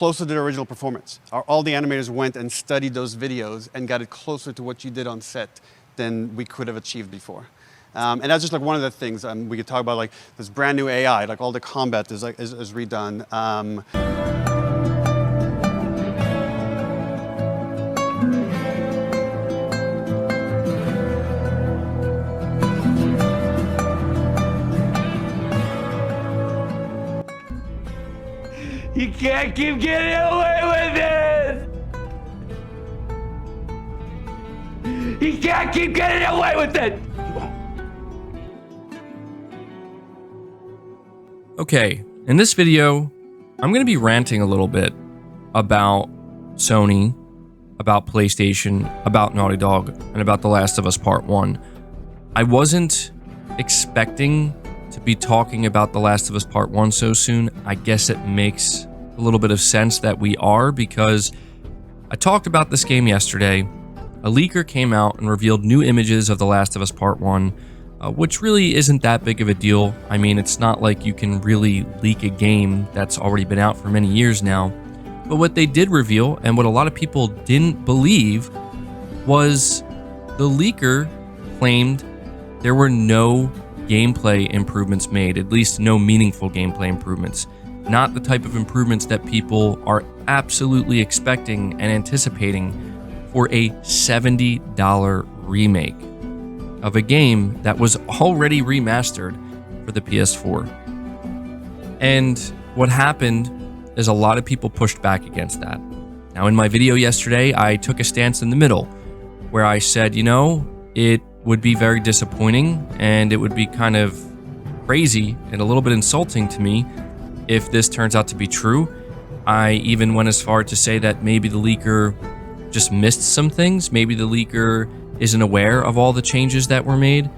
closer to the original performance. All the animators went and studied those videos and got it closer to what you did on set than we could have achieved before. And that's just like one of the things we could talk about, like this brand new AI, like all the combat is redone. You can't keep getting away with it! You can't keep getting away with it! Okay, in this video, I'm going to be ranting a little bit about Sony, about PlayStation, about Naughty Dog, and about The Last of Us Part 1. I wasn't expecting to be talking about The Last of Us Part 1 so soon. I guess it makes a little bit of sense that we are, because I talked about this game yesterday. A leaker came out and revealed new images of The Last of Us Part 1, which really isn't that big of a deal. I mean, it's not like you can really leak a game that's already been out for many years now. But what they did reveal, and what a lot of people didn't believe, was the leaker claimed there were no gameplay improvements made, at least no meaningful gameplay improvements. Not the type of improvements that people are absolutely expecting and anticipating for a $70 remake of a game that was already remastered for the PS4. And what happened is a lot of people pushed back against that. Now, in my video yesterday, I took a stance in the middle where I said, you know, it would be very disappointing and it would be kind of crazy and a little bit insulting to me if this turns out to be true. I even went as far to say that maybe the leaker just missed some things. Maybe the leaker isn't aware of all the changes that were made.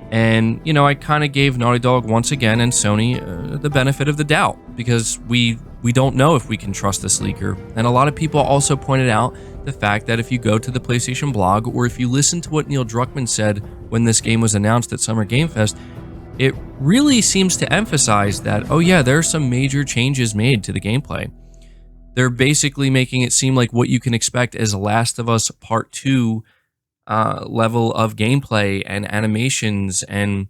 And, you know, I kind of gave Naughty Dog once again and Sony the benefit of the doubt, because we don't know if we can trust this leaker. And a lot of people also pointed out the fact that if you go to the PlayStation blog, or if you listen to what Neil Druckmann said when this game was announced at Summer Game Fest, it really seems to emphasize that, oh yeah, there are some major changes made to the gameplay. They're basically making it seem like what you can expect as Last of Us Part 2 level of gameplay and animations and,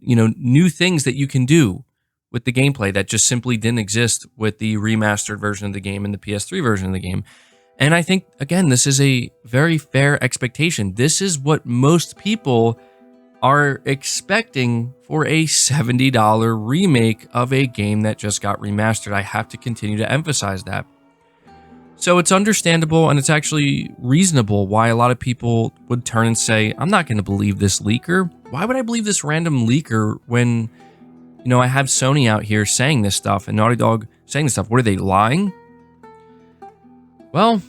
you know, new things that you can do with the gameplay that just simply didn't exist with the remastered version of the game and the PS3 version of the game. And I think, again, this is a very fair expectation. This is what most people are expecting for a $70 remake of a game that just got remastered. I have to continue to emphasize that. So it's understandable, and it's actually reasonable why a lot of people would turn and say, I'm not going to believe this leaker. Why would I believe this random leaker when, you know, I have Sony out here saying this stuff and Naughty Dog saying this stuff? What, are they lying? Well,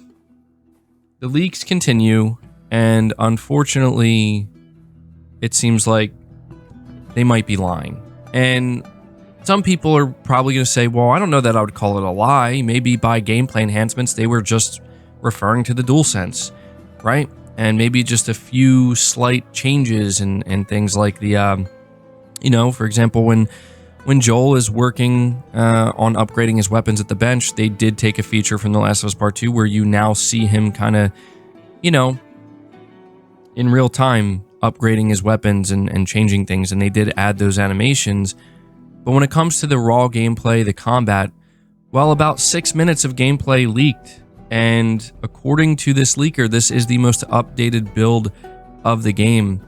the leaks continue, and unfortunately, it seems like they might be lying. And some people are probably going to say, well, I don't know that I would call it a lie. Maybe by gameplay enhancements, they were just referring to the DualSense, right? And maybe just a few slight changes and things like the, you know, for example, when Joel is working on upgrading his weapons at the bench, they did take a feature from The Last of Us Part 2 where you now see him kind of, you know, in real time upgrading his weapons and changing things, and they did add those animations. But when it comes to the raw gameplay, the combat, well, about 6 minutes of gameplay leaked, and according to this leaker, this is the most updated build of the game.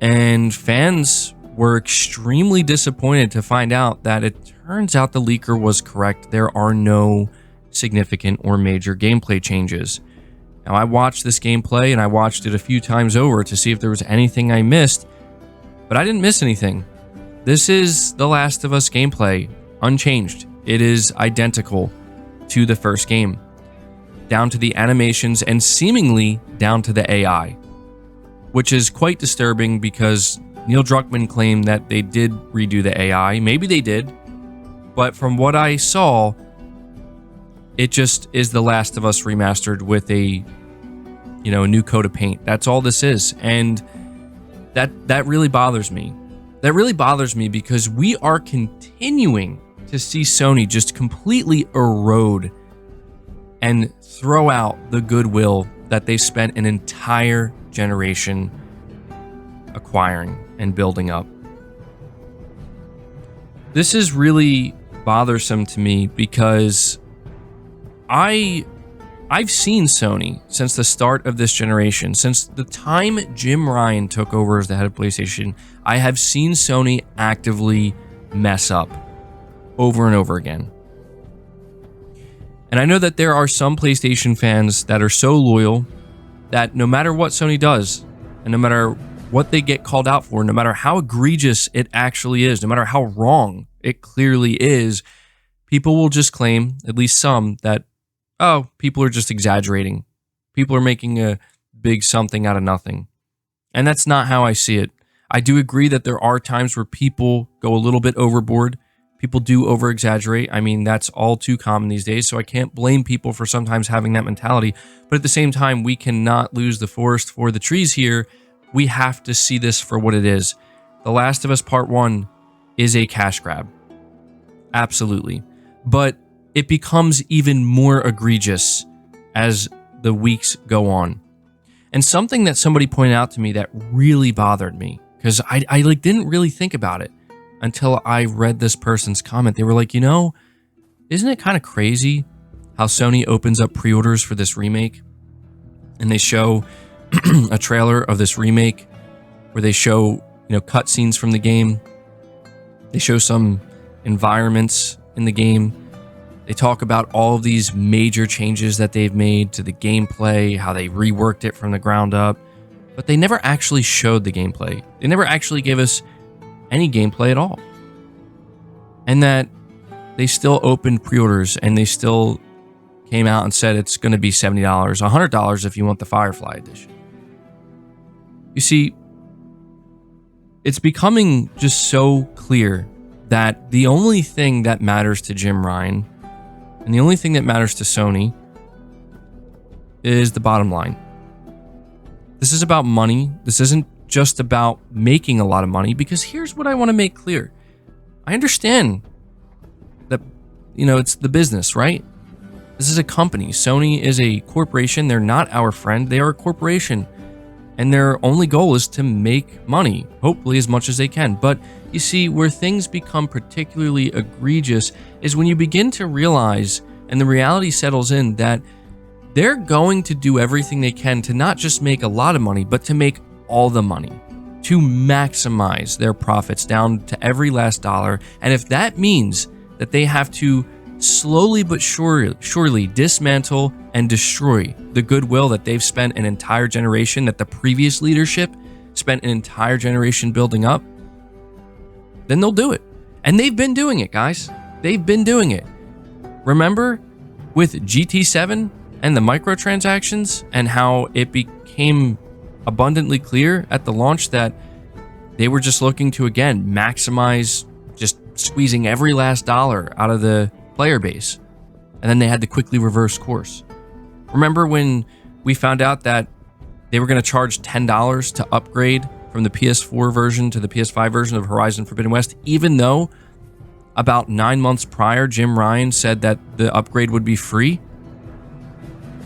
And fans were extremely disappointed to find out that it turns out the leaker was correct. There are no significant or major gameplay changes. Now, I watched this gameplay, and I watched it a few times over to see if there was anything I missed, but I didn't miss anything. This is The Last of Us gameplay, unchanged. It is identical to the first game, down to the animations and seemingly down to the AI, which is quite disturbing because Neil Druckmann claimed that they did redo the AI. Maybe they did, but from what I saw, it just is The Last of Us remastered with a, you know, a new coat of paint. That's all this is, and that really bothers me. That really bothers me because we are continuing to see Sony just completely erode and throw out the goodwill that they spent an entire generation acquiring and building up. This is really bothersome to me because I've seen Sony since the start of this generation. Since the time Jim Ryan took over as the head of PlayStation, I have seen Sony actively mess up over and over again. And I know that there are some PlayStation fans that are so loyal that no matter what Sony does, and no matter what they get called out for, no matter how egregious it actually is, no matter how wrong it clearly is, people will just claim, at least some, that, oh, people are just exaggerating. People are making a big something out of nothing. And that's not how I see it. I do agree that there are times where people go a little bit overboard. People do over-exaggerate. I mean, that's all too common these days, so I can't blame people for sometimes having that mentality. But at the same time, we cannot lose the forest for the trees here. We have to see this for what it is. The Last of Us Part 1 is a cash grab. Absolutely. But it becomes even more egregious as the weeks go on. And something that somebody pointed out to me that really bothered me, because I didn't really think about it until I read this person's comment. They were like, isn't it kind of crazy how Sony opens up pre-orders for this remake and they show a trailer of this remake where they show, cutscenes from the game. They show some environments in the game. They talk about all of these major changes that they've made to the gameplay, how they reworked it from the ground up, but they never actually showed the gameplay. They never actually gave us any gameplay at all. And that they still opened pre-orders and they still came out and said it's going to be $70, $100 if you want the Firefly edition. You see, it's becoming just so clear that the only thing that matters to Jim Ryan and the only thing that matters to Sony is the bottom line. This is about money. This isn't just about making a lot of money, because here's what I want to make clear. I understand that, it's the business, right? This is a company. Sony is a corporation. They're not our friend. They are a corporation. And their only goal is to make money, hopefully as much as they can. But you see, where things become particularly egregious is when you begin to realize, and the reality settles in, that they're going to do everything they can to not just make a lot of money, but to make all the money, to maximize their profits down to every last dollar. And if that means that they have to slowly but surely dismantle and destroy the goodwill that they've spent an entire generation, that the previous leadership spent an entire generation building up, then they'll do it. And they've been doing it, guys. They've been doing it. Remember with GT7 and the microtransactions and how it became abundantly clear at the launch that they were just looking to, again, maximize, just squeezing every last dollar out of the player base. And then they had to quickly reverse course. Remember when we found out that they were going to charge $10 to upgrade from the PS4 version to the PS5 version of Horizon Forbidden West, even though about 9 months prior, Jim Ryan said that the upgrade would be free,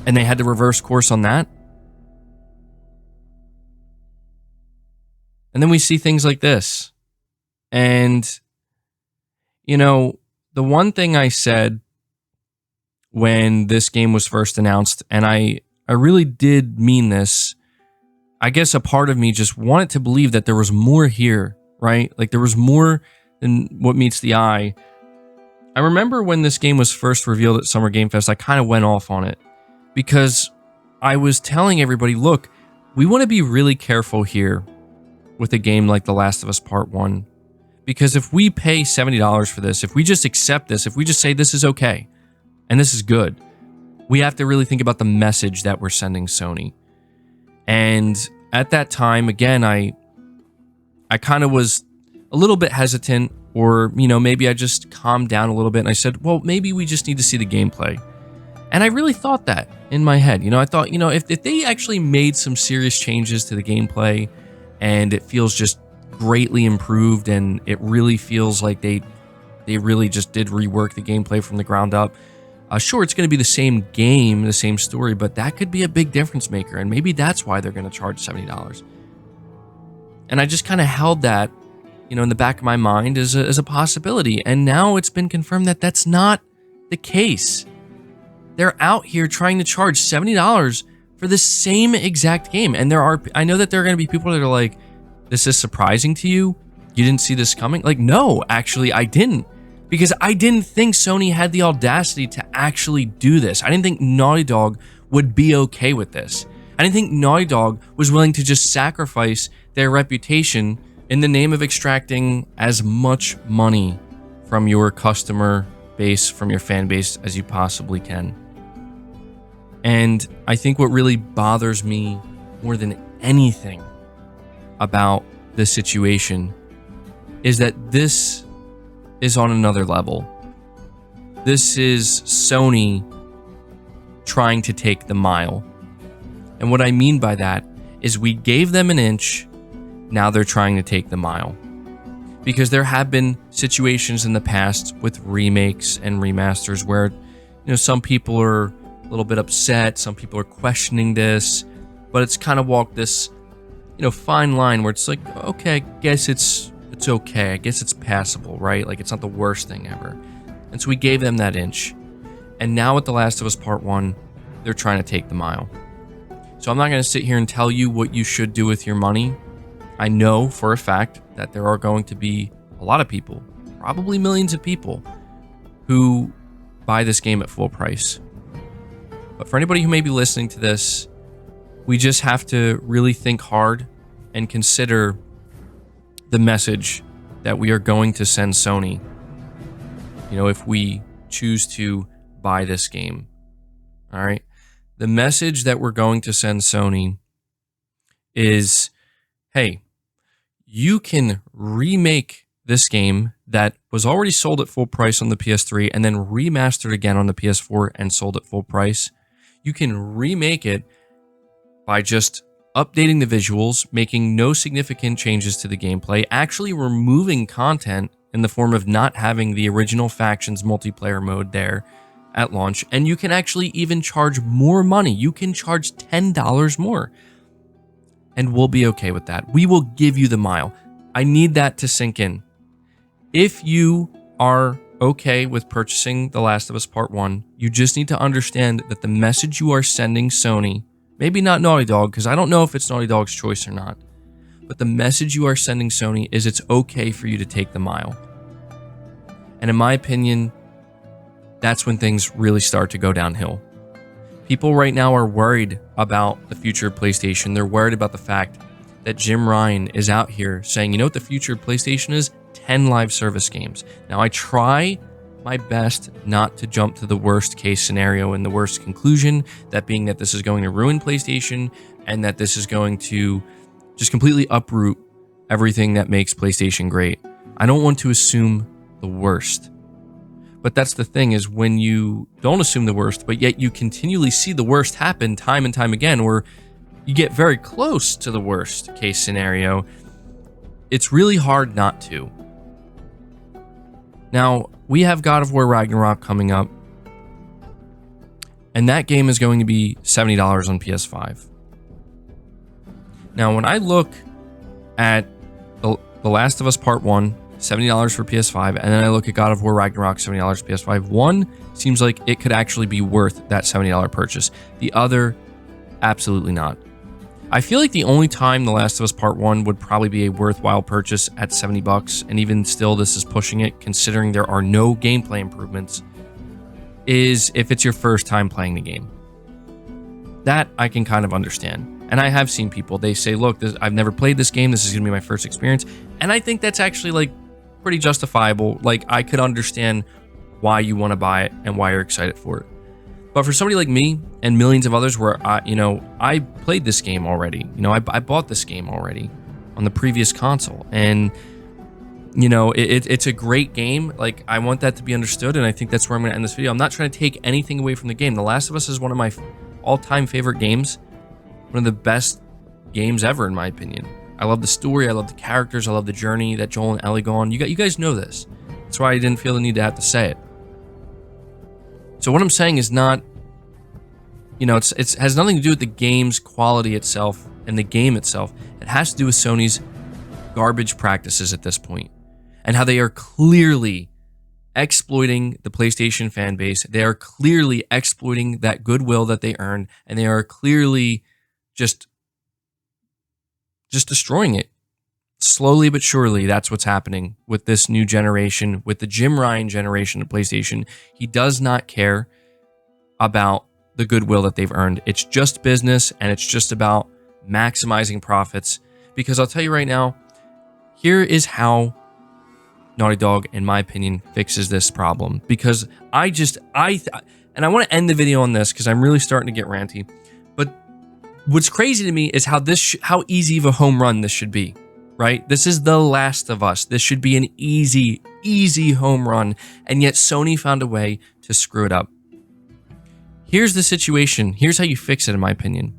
and they had to reverse course on that? And then we see things like this. And, the one thing I said when this game was first announced, and I really did mean this, I guess a part of me just wanted to believe that there was more here, right? Like there was more than what meets the eye. I remember when this game was first revealed at Summer Game Fest, I kind of went off on it because I was telling everybody, look, we want to be really careful here with a game like The Last of Us Part 1. Because if we pay $70 for this, if we just accept this, if we just say this is okay and this is good, we have to really think about the message that we're sending Sony. And at that time, again, I kind of was a little bit hesitant, or, maybe I just calmed down a little bit and I said, well, maybe we just need to see the gameplay. And I really thought that in my head. I thought, if they actually made some serious changes to the gameplay and it feels just greatly improved and it really feels like they They really just did rework the gameplay from the ground up. Sure, it's going to be the same game, the same story, but that could be a big difference maker, and maybe that's why they're going to charge $70. And I just kind of held that, in the back of my mind as a possibility, and now it's been confirmed that that's not the case. They're out here trying to charge $70 for the same exact game, and I know that there are going to be people that are like, this is surprising to you? You didn't see this coming? Like, no, actually, I didn't. Because I didn't think Sony had the audacity to actually do this. I didn't think Naughty Dog would be okay with this. I didn't think Naughty Dog was willing to just sacrifice their reputation in the name of extracting as much money from your customer base, from your fan base, as you possibly can. And I think what really bothers me more than anything about this situation is that this is on another level. This is Sony trying to take the mile. And what I mean by that is we gave them an inch, now they're trying to take the mile. Because there have been situations in the past with remakes and remasters where, some people are a little bit upset, some people are questioning this, but it's kind of walked this, fine line where it's like, okay, I guess it's okay. I guess it's passable, right? Like, it's not the worst thing ever. And so we gave them that inch. And now with The Last of Us Part 1, they're trying to take the mile. So I'm not going to sit here and tell you what you should do with your money. I know for a fact that there are going to be a lot of people, probably millions of people, who buy this game at full price. But for anybody who may be listening to this, we just have to really think hard and consider the message that we are going to send Sony, if we choose to buy this game. All right. The message that we're going to send Sony is, hey, you can remake this game that was already sold at full price on the PS3 and then remastered again on the PS4 and sold at full price. You can remake it by just updating the visuals, making no significant changes to the gameplay, actually removing content in the form of not having the original Factions multiplayer mode there at launch, and you can actually even charge more money. You can charge $10 more, and we'll be okay with that. We will give you the mile. I need that to sink in. If you are okay with purchasing The Last of Us Part 1, you just need to understand that the message you are sending Sony, maybe not Naughty Dog, because I don't know if it's Naughty Dog's choice or not, but the message you are sending Sony is it's okay for you to take the mile. And in my opinion, that's when things really start to go downhill. People right now are worried about the future of PlayStation. They're worried about the fact that Jim Ryan is out here saying, you know what the future of PlayStation is? 10 live service games. Now, I try my best not to jump to the worst case scenario and the worst conclusion, that being that this is going to ruin PlayStation and that this is going to just completely uproot everything that makes PlayStation great. I don't want to assume the worst. But that's the thing, is when you don't assume the worst, but yet you continually see the worst happen time and time again, or you get very close to the worst case scenario, it's really hard not to. Now, we have God of War Ragnarok coming up, and that game is going to be $70 on PS5. Now, when I look at The Last of Us Part 1, $70 for PS5, and then I look at God of War Ragnarok, $70 for PS5, one seems like it could actually be worth that $70 purchase. The other, absolutely not. I feel like the only time The Last of Us Part 1 would probably be a worthwhile purchase at $70, and even still this is pushing it considering there are no gameplay improvements, is if it's your first time playing the game. That I can kind of understand. And I have seen people, they say, look, I've never played this game, this is going to be my first experience. And I think that's actually like pretty justifiable. Like, I could understand why you want to buy it and why you're excited for it. But for somebody like me and millions of others where I played this game already, I bought this game already on the previous console, and it's a great game. Like, I want that to be understood, and I think that's where I'm going to end this video. I'm not trying to take anything away from the game. The Last of Us is one of my all-time favorite games, one of the best games ever in my opinion. I love the story, I love the characters, I love the journey that Joel and Ellie go on. You guys know this. That's why I didn't feel the need to have to say it. So what I'm saying is not, you know, it has nothing to do with the game's quality itself and the game itself. It has to do with Sony's garbage practices at this point and how they are clearly exploiting the PlayStation fan base. They are clearly exploiting that goodwill that they earned, and they are clearly just destroying it. Slowly but surely, that's what's happening with this new generation, with the Jim Ryan generation of PlayStation. He does not care about the goodwill that they've earned. It's just business, and it's just about maximizing profits. Because I'll tell you right now, here is how Naughty Dog, in my opinion, fixes this problem. Because I want to end the video on this because I'm really starting to get ranty. But what's crazy to me is how easy of a home run this should be, right? This is The Last of Us. This should be an easy home run. And yet Sony found a way to screw it up. Here's the situation. Here's how you fix it, in my opinion.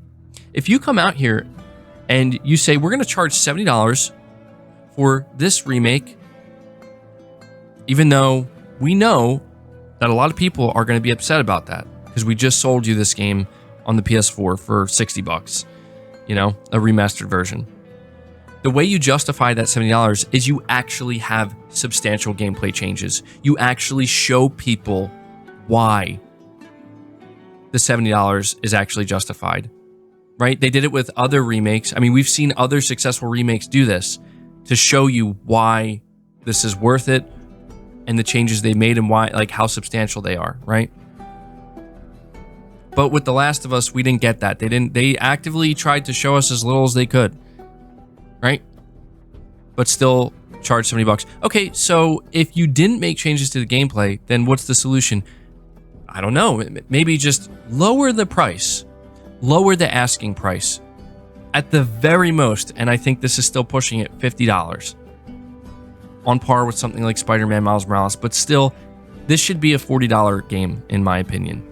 If you come out here and you say, we're going to charge $70 for this remake, even though we know that a lot of people are going to be upset about that because we just sold you this game on the PS4 for $60, you know, a remastered version. The way you justify that $70 is you actually have substantial gameplay changes. You actually show people why the $70 is actually justified, right? They did it with other remakes. I mean, we've seen other successful remakes do this to show you why this is worth it and the changes they made and why, like, how substantial they are, right? But with The Last of Us, we didn't get that. They actively tried to show us as little as they could, right? But still charge $70. Okay, so if you didn't make changes to the gameplay, then what's the solution? I don't know. Maybe just lower the price. Lower the asking price. At the very most, and I think this is still pushing it, $50. On par with something like Spider-Man Miles Morales, but still, this should be a $40 game, in my opinion.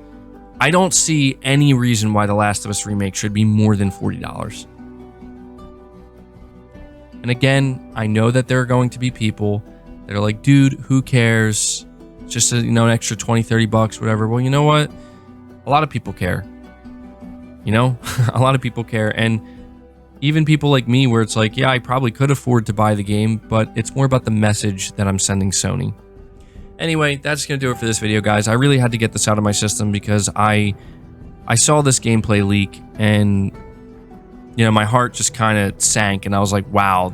I don't see any reason why The Last of Us remake should be more than $40. And again, I know that there are going to be people that are like, dude, who cares? Just a, an extra 20, 30 bucks, whatever. Well, you know what? A lot of people care. You know, a lot of people care. And even people like me, where it's like, yeah, I probably could afford to buy the game, but it's more about the message that I'm sending Sony. Anyway, that's going to do it for this video, guys. I really had to get this out of my system because I saw this gameplay leak and, you know, my heart just kind of sank and I was like, wow,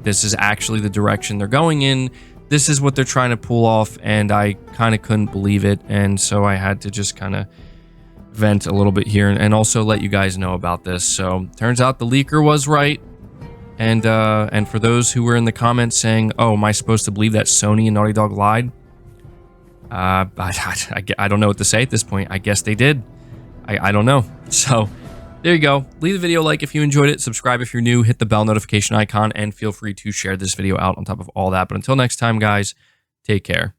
this is actually the direction they're going in. This is what they're trying to pull off, and I kind of couldn't believe it. And so I had to just kind of vent a little bit here and also let you guys know about this. So turns out the leaker was right. And for those who were in the comments saying, oh, am I supposed to believe that Sony and Naughty Dog lied? I don't know what to say at this point. I guess they did. I don't know. So there you go. Leave the video a like if you enjoyed it. Subscribe if you're new. Hit the bell notification icon and feel free to share this video out on top of all that. But until next time, guys, take care.